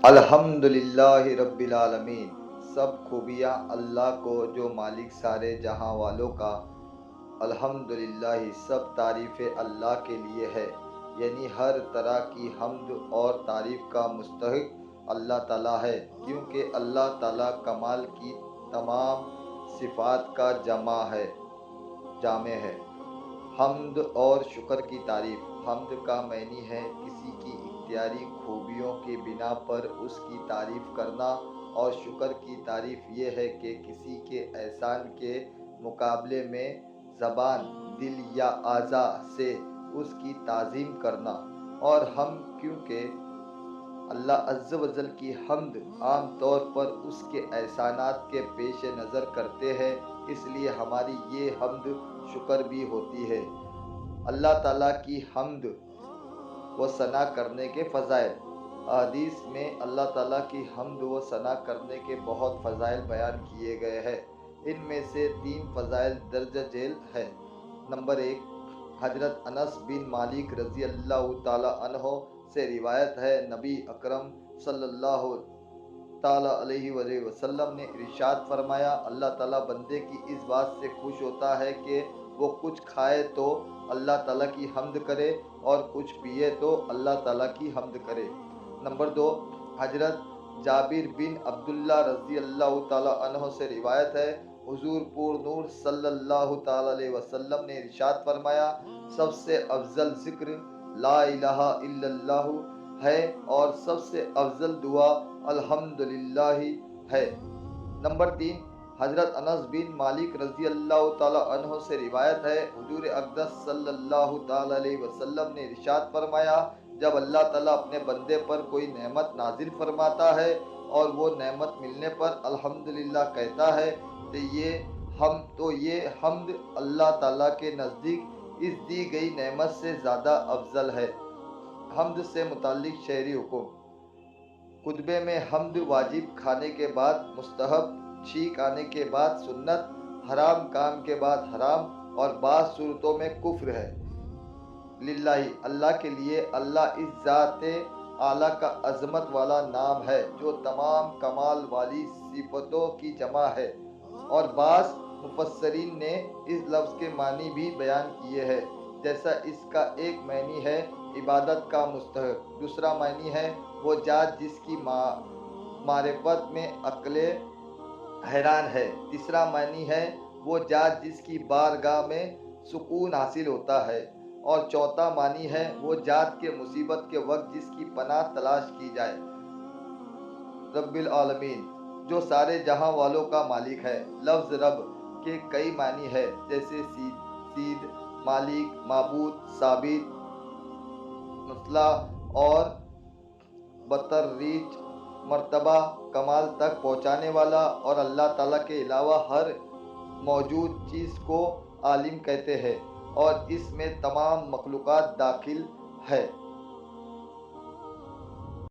الحمدللہ رب العالمین، سب خوبیاں اللہ کو جو مالک سارے جہاں والوں کا۔ الحمدللہ، سب تعریفیں اللہ کے لیے ہے، یعنی ہر طرح کی حمد اور تعریف کا مستحق اللہ تعالیٰ ہے، کیونکہ اللہ تعالیٰ کمال کی تمام صفات کا جامع ہے۔ حمد اور شکر کی تعریف۔ حمد کا معنی ہے کسی کی اختیاری خوبیوں کی بنا پر اس کی تعریف کرنا، اور شکر کی تعریف یہ ہے کہ کسی کے احسان کے مقابلے میں زبان، دل یا اعضاء سے اس کی تعظیم کرنا۔ اور ہم کیونکہ اللہ عز و جل کی حمد عام طور پر اس کے احسانات کے پیش نظر کرتے ہیں، اس لیے ہماری یہ حمد شکر بھی ہوتی ہے۔ اللہ تعالیٰ کی حمد و ثنا کرنے کے فضائل۔ احادیث میں اللہ تعالیٰ کی حمد و ثنا کرنے کے بہت فضائل بیان کیے گئے ہیں۔ ان میں سے 3 فضائل درج ذیل ہیں۔ نمبر 1، حضرت انس بن مالک رضی اللہ تعالیٰ عنہ سے روایت ہے، نبی اکرم صلی اللہ تعالیٰ علیہ وآلہ وسلم نے ارشاد فرمایا، اللہ تعالیٰ بندے کی اس بات سے خوش ہوتا ہے کہ وہ کچھ کھائے تو اللہ تعالیٰ کی حمد کرے، اور کچھ پیے تو اللہ تعالیٰ کی حمد کرے۔ نمبر 2، حضرت جابر بن عبداللہ رضی اللہ تعالیٰ عنہ سے روایت ہے، حضور پور نور صلی اللہ تعالیٰ علیہ وسلم نے ارشاد فرمایا، سب سے افضل ذکر لا الہ الا اللہ ہے، اور سب سے افضل دعا الحمدللہ ہے۔ نمبر 3، حضرت انس بن مالک رضی اللہ تعالیٰ عنہ سے روایت ہے، حضور اقدس صلی اللہ تعالیٰ علیہ وسلم نے ارشاد فرمایا، جب اللہ تعالیٰ اپنے بندے پر کوئی نعمت نازل فرماتا ہے اور وہ نعمت ملنے پر الحمدللہ کہتا ہے تو یہ حمد اللہ تعالیٰ کے نزدیک اس دی گئی نعمت سے زیادہ افضل ہے۔ حمد سے متعلق شرعی حکم۔ خطبے میں حمد واجب، کھانے کے بعد مستحب، چھینک آنے کے بعد سنت، حرام کام کے بعد حرام، اور بعض صورتوں میں کفر ہے۔ للہ، اللہ کے لیے۔ اللہ اس ذات اعلیٰ کا عظمت والا نام ہے جو تمام کمال والی صفتوں کی جمع ہے، اور بعض مفسرین نے اس لفظ کے معنی بھی بیان کیے ہیں، جیسا اس کا ایک معنی ہے عبادت کا مستحق، دوسرا معنی ہے وہ ذات جس کی معرفت میں عقل حیران ہے، تیسرا معنی ہے وہ ذات جس کی بارگاہ میں سکون حاصل ہوتا ہے، اور چوتھا معنی ہے وہ ذات کے مصیبت کے وقت جس کی پناہ تلاش کی جائے۔ رب العالمین، جو سارے جہاں والوں کا مالک ہے۔ لفظ رب کے کئی معنی ہے، جیسے سید، مالک، معبود، ثابت، مسلح اور بتدریج مرتبہ کمال تک پہنچانے والا، اور اللہ تعالیٰ کے علاوہ ہر موجود چیز کو عالم کہتے ہیں، اور اس میں تمام مخلوقات داخل ہے۔